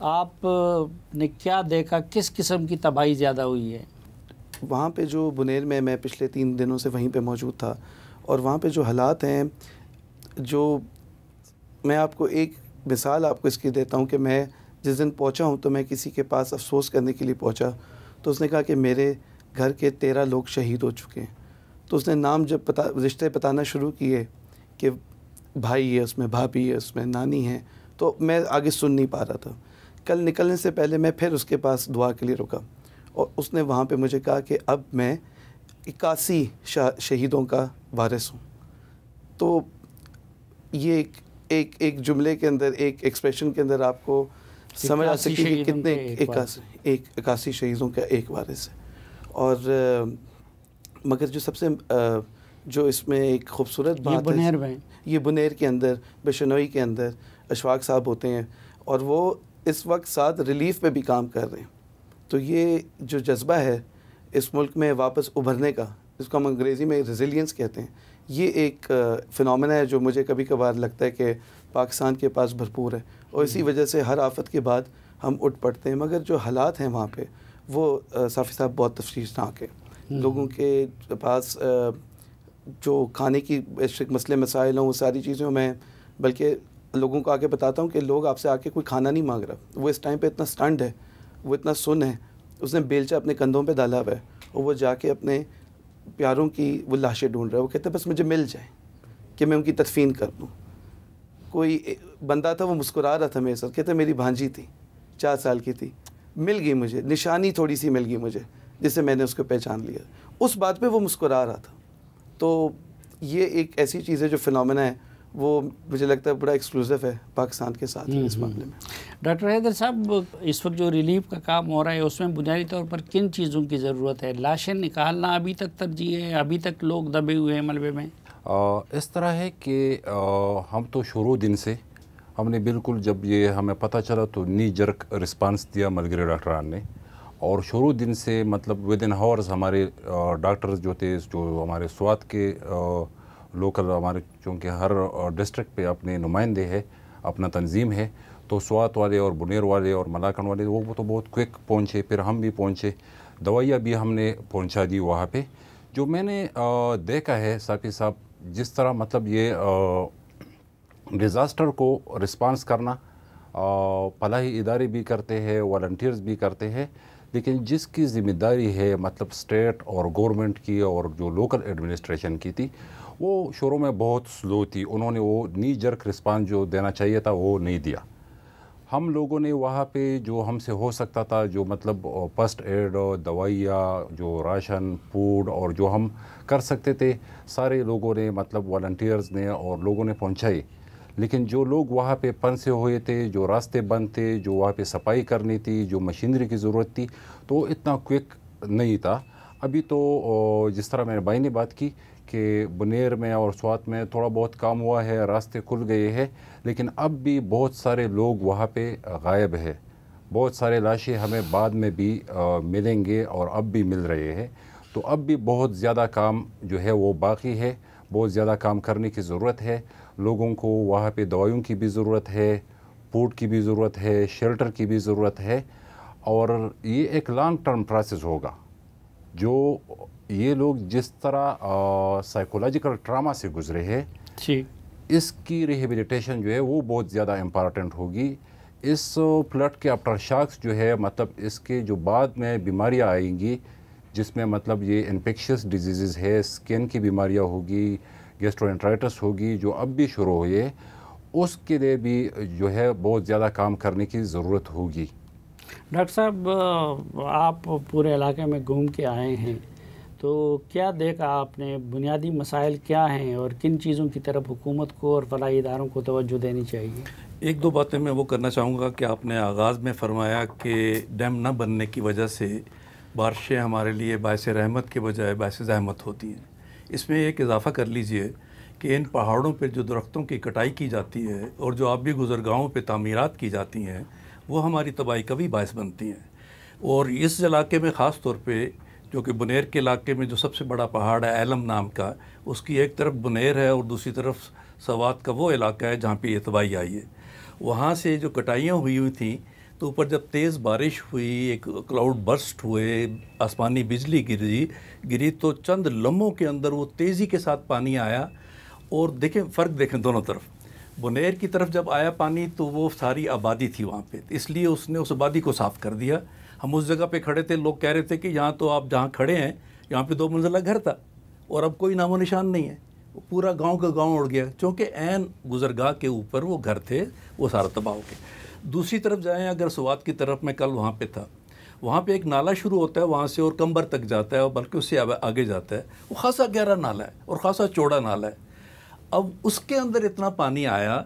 آپ نے کیا دیکھا، کس قسم کی تباہی زیادہ ہوئی ہے؟ وہاں پہ جو بنیر میں پچھلے 3 دنوں سے وہیں پہ موجود تھا، اور وہاں پہ جو حالات ہیں، جو میں آپ کو ایک مثال آپ کو اس کی دیتا ہوں کہ میں جس دن پہنچا ہوں تو میں کسی کے پاس افسوس کرنے کے لیے پہنچا، تو اس نے کہا کہ میرے گھر کے 13 لوگ شہید ہو چکے ہیں۔ تو اس نے نام جب رشتے بتانا شروع کیے کہ بھائی ہے اس میں، بھابھی ہے اس میں، نانی ہے، تو میں آگے سن نہیں پا رہا تھا۔ کل نکلنے سے پہلے میں پھر اس کے پاس دعا کے لیے رکا، اور اس نے وہاں پہ مجھے کہا کہ اب میں 81 شہیدوں کا وارث ہوں۔ تو یہ ایک جملے کے اندر، ایک ایکسپریشن کے اندر آپ کو سمجھ آ سکتی ہے کہ کتنے 81 شہیدوں کا ایک وارث ہے۔ اور مگر جو سب سے جو اس میں ایک خوبصورت بات ہے، یہ بنیر کے اندر، بشنوئی کے اندر اشفاق صاحب ہوتے ہیں، اور وہ اس وقت ساتھ ریلیف پہ بھی کام کر رہے ہیں۔ تو یہ جو جذبہ ہے اس ملک میں واپس ابھرنے کا، اس کو ہم انگریزی میں ریزیلینس کہتے ہیں، یہ ایک فنومینا ہے جو مجھے کبھی کبھار لگتا ہے کہ پاکستان کے پاس بھرپور ہے، اور اسی وجہ سے ہر آفت کے بعد ہم اٹھ پڑتے ہیں۔ مگر جو حالات ہیں وہاں پہ وہ صافی صاحب بہت تشویشناک ہے۔ لوگوں کے پاس جو کھانے کی مسئلے مسائل ہوں، وہ ساری چیزوں میں بلکہ لوگوں کو آگے بتاتا ہوں کہ لوگ آپ سے آ کے کوئی کھانا نہیں مانگ رہا، وہ اس ٹائم پہ اتنا سٹنڈ ہے، وہ اتنا سن ہے، اس نے بیلچہ اپنے کندھوں پہ ڈالا ہوا ہے، اور وہ جا کے اپنے پیاروں کی وہ لاشیں ڈھونڈ رہا ہے۔ وہ کہتے ہیں بس مجھے مل جائیں کہ میں ان کی تدفین کر دوں۔ کوئی بندہ تھا وہ مسکرا رہا تھا میرے ساتھ، کہتے میری بھانجی تھی، 4 سال کی تھی، مل گئی مجھے، نشانی تھوڑی سی مل گئی مجھے جس سے میں نے اس کو پہچان لیا۔ اس بات پہ وہ مسکرا رہا تھا۔ تو یہ ایک ایسی چیز ہے جو فنومینا ہے، وہ مجھے لگتا ہے بڑا ایکسکلوزیو ہے پاکستان کے ساتھ اس معاملے میں۔ ڈاکٹر حیدر صاحب، اس وقت جو ریلیف کا کام ہو رہا ہے اس میں بنیادی طور پر کن چیزوں کی ضرورت ہے؟ لاشیں نکالنا ابھی تک ترجیح ہے؟ ابھی تک لوگ دبے ہوئے ہیں ملبے میں؟ اس طرح ہے کہ ہم تو شروع دن سے ہم نے بالکل، جب یہ ہمیں پتہ چلا تو نی جرک رسپانس دیا ملگری ڈاکٹران نے، اور شروع دن سے مطلب ود ان ہاورز ہمارے ڈاکٹرز جو تھے، جو ہمارے سوات کے لوکل، ہمارے چونکہ ہر ڈسٹرکٹ پہ اپنے نمائندے ہے، اپنا تنظیم ہے، تو سوات والے اور بنیر والے اور ملاکن والے وہ تو بہت کوئک پہنچے، پھر ہم بھی پہنچے، دوائیاں بھی ہم نے پہنچا دی وہاں پہ۔ جو میں نے دیکھا ہے صافی صاحب، جس طرح مطلب یہ ڈیزاسٹر کو رسپانس کرنا فلاحی ادارے بھی کرتے ہیں، والنٹیئرز بھی کرتے ہیں، لیکن جس کی ذمہ داری ہے مطلب اسٹیٹ اور گورنمنٹ کی اور جو لوکل ایڈمنسٹریشن کی تھی، وہ شروع میں بہت سلو تھی۔ انہوں نے وہ نی جرک رسپانس جو دینا چاہیے تھا وہ نہیں دیا۔ ہم لوگوں نے وہاں پہ جو ہم سے ہو سکتا تھا، جو مطلب فرسٹ ایڈ، دوائیاں، جو راشن، فوڈ، اور جو ہم کر سکتے تھے، سارے لوگوں نے مطلب والنٹیئرز نے اور لوگوں نے پہنچائی۔ لیکن جو لوگ وہاں پہ پھنسے ہوئے تھے، جو راستے بند تھے، جو وہاں پہ صفائی کرنی تھی، جو مشینری کی ضرورت تھی، تو اتنا کوئک نہیں تھا۔ ابھی تو جس طرح میں نے بھائی نے بات کی کہ بنیر میں اور سوات میں تھوڑا بہت کام ہوا ہے، راستے کھل گئے ہیں، لیکن اب بھی بہت سارے لوگ وہاں پہ غائب ہیں۔ بہت سارے لاشیں ہمیں بعد میں بھی ملیں گے اور اب بھی مل رہے ہیں۔ تو اب بھی بہت زیادہ کام جو ہے وہ باقی ہے، بہت زیادہ کام کرنے کی ضرورت ہے۔ لوگوں کو وہاں پہ دوائیوں کی بھی ضرورت ہے، فوڈ کی بھی ضرورت ہے، شیلٹر کی بھی ضرورت ہے، اور یہ ایک لانگ ٹرم پروسیس ہوگا۔ جو یہ لوگ جس طرح سائیکولوجیکل ٹراما سے گزرے ہیں، اس کی ریہیبلیٹیشن جو ہے وہ بہت زیادہ امپارٹنٹ ہوگی۔ اس فلڈ کے آفٹر شاکس جو ہے مطلب اس کے جو بعد میں بیماریاں آئیں گی، جس میں مطلب یہ انفیکشس ڈیزیزز ہے، اسکن کی بیماریاں ہوگی، گیسٹرو ہوگی، جو اب بھی شروع ہوئی ہے، اس کے لیے بھی جو ہے بہت زیادہ کام کرنے کی ضرورت ہوگی۔ ڈاکٹر صاحب، آپ پورے علاقے میں گھوم کے آئے ہیں، تو کیا دیکھا آپ نے؟ بنیادی مسائل کیا ہیں اور کن چیزوں کی طرف حکومت کو اور فلاحی اداروں کو توجہ دینی چاہیے؟ ایک دو باتیں میں وہ کرنا چاہوں گا کہ آپ نے آغاز میں فرمایا کہ ڈیم نہ بننے کی وجہ سے بارشیں ہمارے لیے باعث رحمت کے بجائے باعث زحمت ہوتی ہیں۔ اس میں ایک اضافہ کر لیجئے کہ ان پہاڑوں پہ جو درختوں کی کٹائی کی جاتی ہے اور جو آبی گزرگاہوں پہ تعمیرات کی جاتی ہیں، وہ ہماری تباہی کا بھی باعث بنتی ہیں۔ اور اس علاقے میں خاص طور پہ جو کہ بنیر کے علاقے میں جو سب سے بڑا پہاڑ ہے ایلم نام کا، اس کی ایک طرف بنیر ہے اور دوسری طرف سوات کا وہ علاقہ ہے جہاں پہ یہ تباہی آئی ہے۔ وہاں سے جو کٹائیاں ہوئی تھیں تو اوپر جب تیز بارش ہوئی، ایک کلاؤڈ برسٹ ہوئے، آسمانی بجلی گری تو چند لمحوں کے اندر وہ تیزی کے ساتھ پانی آیا. اور دیکھیں فرق دیکھیں دونوں طرف. بنیر کی طرف جب آیا پانی تو وہ ساری آبادی تھی وہاں پہ، اس لیے اس نے اس آبادی کو صاف کر دیا. ہم اس جگہ پہ کھڑے تھے، لوگ کہہ رہے تھے کہ یہاں تو آپ جہاں کھڑے ہیں یہاں پہ 2 منزلہ گھر تھا اور اب کوئی نام و نشان نہیں ہے. پورا گاؤں کا گاؤں اڑ گیا، چونکہ عین گزرگاہ کے اوپر وہ گھر تھے، وہ سارا تباہ ہو گیا. دوسری طرف جائیں اگر سوات کی طرف، میں کل وہاں پہ تھا، وہاں پہ ایک نالا شروع ہوتا ہے وہاں سے اور کمبر تک جاتا ہے، اور بلکہ اس سے آگے جاتا ہے. وہ خاصا گہرا نالا ہے اور خاصا چوڑا نالا ہے. اب اس کے اندر اتنا پانی آیا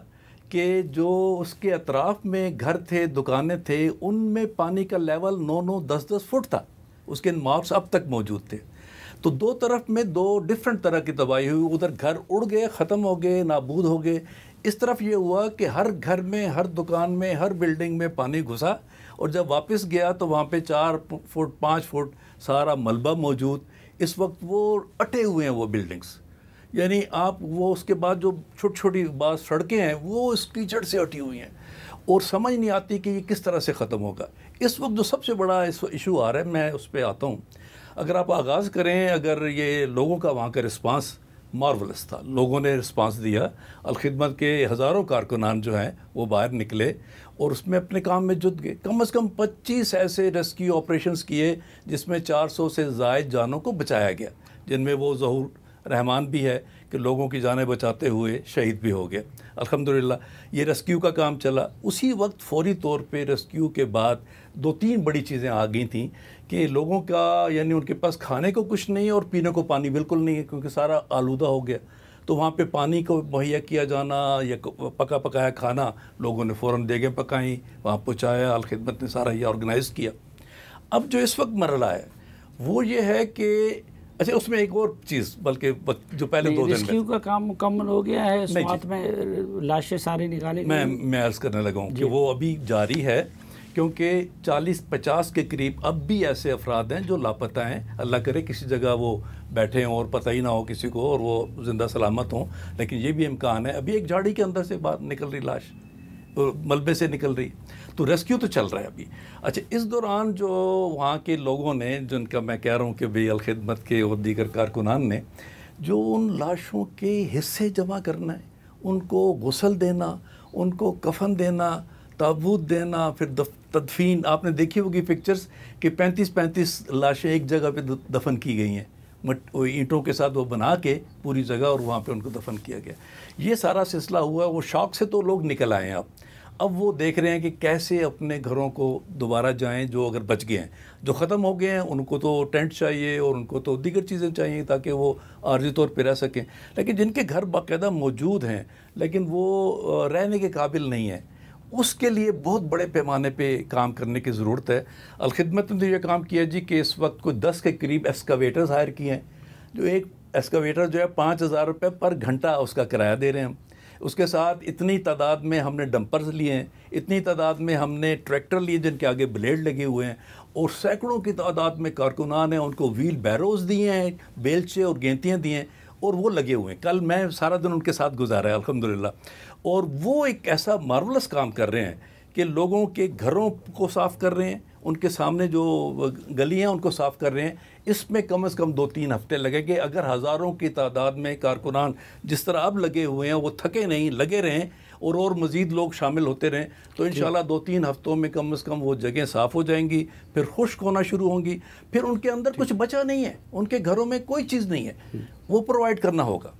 کہ جو اس کے اطراف میں گھر تھے، دکانیں تھے، ان میں پانی کا لیول 9-9 10-10 فٹ تھا. اس کے مارکس اب تک موجود تھے. تو 2 طرف میں 2 ڈیفرنٹ طرح کی تباہی ہوئی. ادھر گھر اڑ گئے، ختم ہو گئے، نابود ہو گئے. اس طرف یہ ہوا کہ ہر گھر میں، ہر دکان میں، ہر بلڈنگ میں پانی گھسا، اور جب واپس گیا تو وہاں پہ 4 فٹ 5 فٹ سارا ملبہ موجود. اس وقت وہ اٹے ہوئے ہیں وہ بلڈنگز، یعنی آپ وہ اس کے بعد جو چھوٹی چھوٹی بعض سڑکیں ہیں وہ اس کیچڑ سے اٹی ہوئی ہیں، اور سمجھ نہیں آتی کہ یہ کس طرح سے ختم ہوگا. اس وقت جو سب سے بڑا ایشو آ رہا ہے، میں اس پہ آتا ہوں. اگر آپ آغاز کریں، اگر یہ لوگوں کا وہاں کا رسپانس مارولس تھا، لوگوں نے رسپانس دیا. الخدمت کے ہزاروں کارکنان جو ہیں وہ باہر نکلے اور اس میں اپنے کام میں جٹ گئے. کم از کم 25 ایسے ریسکیو آپریشنز کیے جس میں 400 سے زائد جانوں کو بچایا گیا، جن میں وہ ظہور رحمان بھی ہے کہ لوگوں کی جانیں بچاتے ہوئے شہید بھی ہو گیا. الحمدللہ یہ ریسکیو کا کام چلا. اسی وقت فوری طور پہ ریسکیو کے بعد 2-3 بڑی چیزیں آ گئی تھیں کہ لوگوں کا، یعنی ان کے پاس کھانے کو کچھ نہیں اور پینے کو پانی بالکل نہیں ہے کیونکہ سارا آلودہ ہو گیا. تو وہاں پہ پانی کو مہیا کیا جانا یا پکا پکایا کھانا لوگوں نے فوراً دیگیں پکائیں، وہاں پہنچایا. الخدمت نے سارا یہ آرگنائز کیا. اب جو اس وقت مرحلہ ہے وہ یہ ہے کہ اچھا اس میں ایک اور چیز، بلکہ جو پہلے 2 دن ریسکیو کا کام مکمل ہو گیا ہے، سوات میں لاشیں سارے نکالے گئے. میں عرض کرنے لگا ہوں کہ وہ ابھی جاری ہے، کیونکہ 40-50 کے قریب اب بھی ایسے افراد ہیں جو لاپتہ ہیں. اللہ کرے کسی جگہ وہ بیٹھے ہوں اور پتہ ہی نہ ہو کسی کو اور وہ زندہ سلامت ہوں، لیکن یہ بھی امکان ہے. ابھی ایک جھاڑی کے اندر سے باہر نکل رہی لاش، ملبے سے نکل رہی. تو ریسکیو تو چل رہا ہے ابھی. اچھا اس دوران جو وہاں کے لوگوں نے، جن کا میں کہہ رہا ہوں کہ بھئی الخدمت کے اور دیگر کارکنان نے جو ان لاشوں کے حصے جمع کرنا ہے، ان کو غسل دینا، ان کو کفن دینا، تابوت دینا، پھر تدفین. آپ نے دیکھی ہوگی پکچرز کہ 35 لاشیں ایک جگہ پہ دفن کی گئی ہیں، اینٹوں کے ساتھ وہ بنا کے پوری جگہ، اور وہاں پہ ان کو دفن کیا گیا. یہ سارا سلسلہ ہوا. وہ شوق سے تو لوگ نکل آئے ہیں. اب وہ دیکھ رہے ہیں کہ کیسے اپنے گھروں کو دوبارہ جائیں. جو اگر بچ گئے ہیں، جو ختم ہو گئے ہیں، ان کو تو ٹینٹ چاہیے اور ان کو تو دیگر چیزیں چاہیے تاکہ وہ عارضی طور پہ رہ سکیں. لیکن جن کے گھر باقاعدہ موجود ہیں لیکن وہ رہنے کے قابل نہیں ہیں، اس کے لیے بہت بڑے پیمانے پہ کام کرنے کی ضرورت ہے. الخدمت نے یہ کام کیا جی کہ اس وقت کوئی 10 کے قریب ایکسکاویٹرز ہائر کیے ہیں. جو ایک ایکسکاویٹر جو ہے 5000 روپے پر گھنٹہ اس کا کرایہ دے رہے ہیں ہم. اس کے ساتھ اتنی تعداد میں ہم نے ڈمپرز لیے ہیں، اتنی تعداد میں ہم نے ٹریکٹر لیے جن کے آگے بلیڈ لگے ہوئے ہیں، اور سینکڑوں کی تعداد میں کارکنان ہیں. ان کو ویل بیروز دیے ہیں، بیلچے اور گینتیاں دی ہیں، اور وہ لگے ہوئے ہیں. کل میں سارا دن ان کے ساتھ گزارا ہے الحمدللہ. اور وہ ایک ایسا مارولس کام کر رہے ہیں کہ لوگوں کے گھروں کو صاف کر رہے ہیں، ان کے سامنے جو گلی ہیں ان کو صاف کر رہے ہیں. اس میں کم از کم 2-3 ہفتے لگیں گے. اگر ہزاروں کی تعداد میں کارکنان جس طرح اب لگے ہوئے ہیں وہ تھکے نہیں، لگے رہیں اور مزید لوگ شامل ہوتے رہیں، تو انشاءاللہ 2-3 ہفتوں میں کم از کم وہ جگہیں صاف ہو جائیں گی. پھر خشک ہونا شروع ہوں گی. پھر ان کے اندر کچھ بچا نہیں ہے، ان کے گھروں میں کوئی چیز نہیں ہے، وہ پرووائڈ کرنا ہوگا.